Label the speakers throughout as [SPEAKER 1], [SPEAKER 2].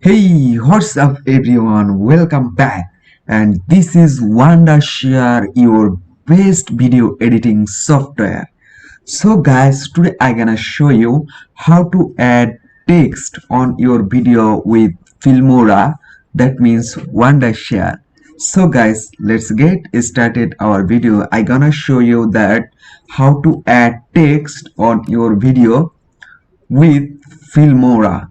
[SPEAKER 1] Hey, what's up everyone? Welcome back. And this is Wondershare, your best video editing software. So guys, today I'm gonna show you how to add text on your video with Filmora. That means Wondershare. So guys, let's get started our video. I'm gonna show you that how to add text on your video with Filmora.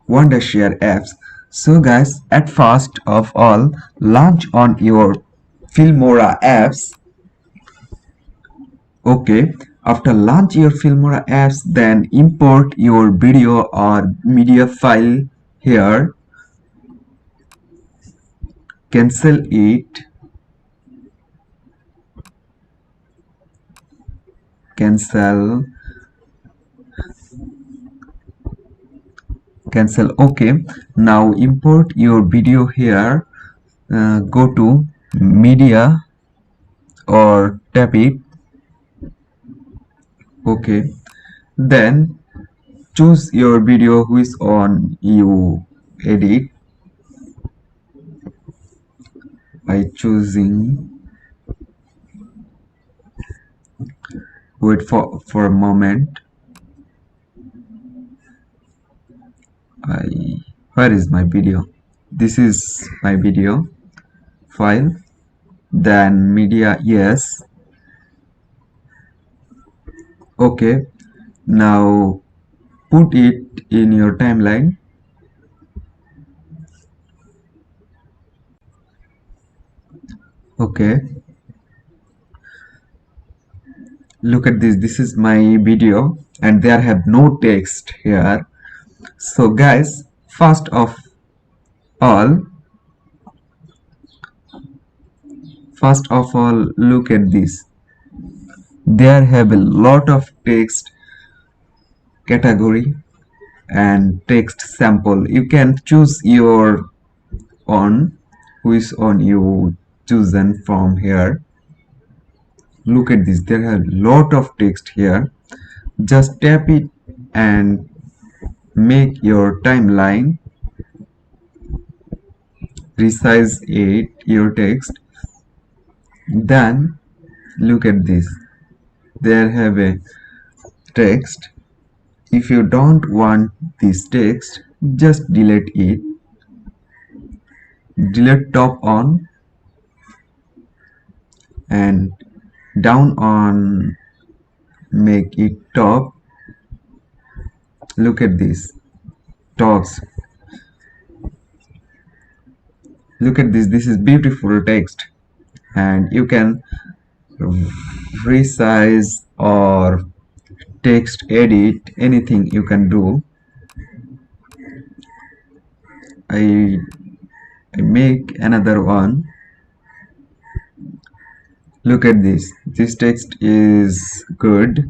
[SPEAKER 1] Wondershare apps. So guys, at first of all, launch on your Filmora apps. Okay, after launch your Filmora apps, then import your video or media file here. Cancel it. Cancel. Cancel. Okay, now import your video here. Go to media or tap it. Okay, then choose your video which on you edit by choosing. Wait for a moment. Where is my video? This is my video file. Then media, yes. Okay, now put it in your timeline. Okay, look at this is my video and there have no text here. So guys, first of all look at this. There have a lot of text category and text sample. You can choose your own, which one you chosen from here. Look at this, there are a lot of text here. Just tap it and make your timeline, resize it, your text. Then look at this, there have a text. If you don't want this text, just delete it. Delete top on and down on, make it top. Look at this tops. Look at this is beautiful text, and you can resize or text edit, anything you can do. I make another one. Look at this text is good,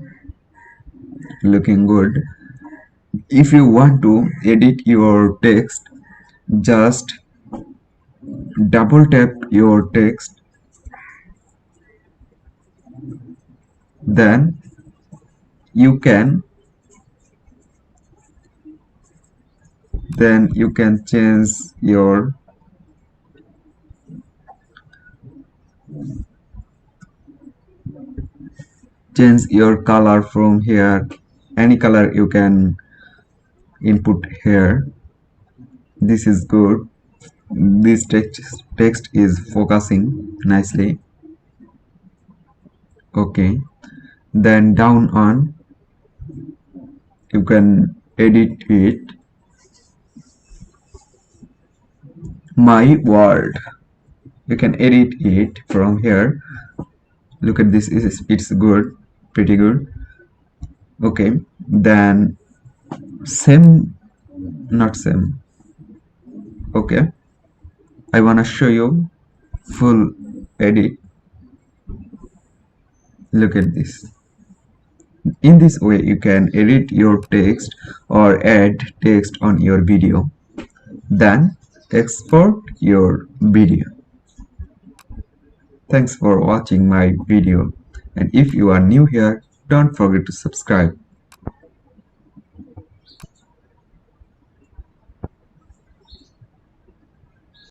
[SPEAKER 1] looking good. If you want to edit your text, just double tap your text, then you can change your color from here. Any color you can input here. This is good. This text is focusing nicely. Okay, then down on, you can edit it. My world, you can edit it from here. Look at this, it's good, pretty good. Okay, then not same. Okay, I wanna show you full edit. Look at this. In this way you can edit your text or add text on your video, then export your video. Thanks for watching my video, and if you are new here, don't forget to subscribe.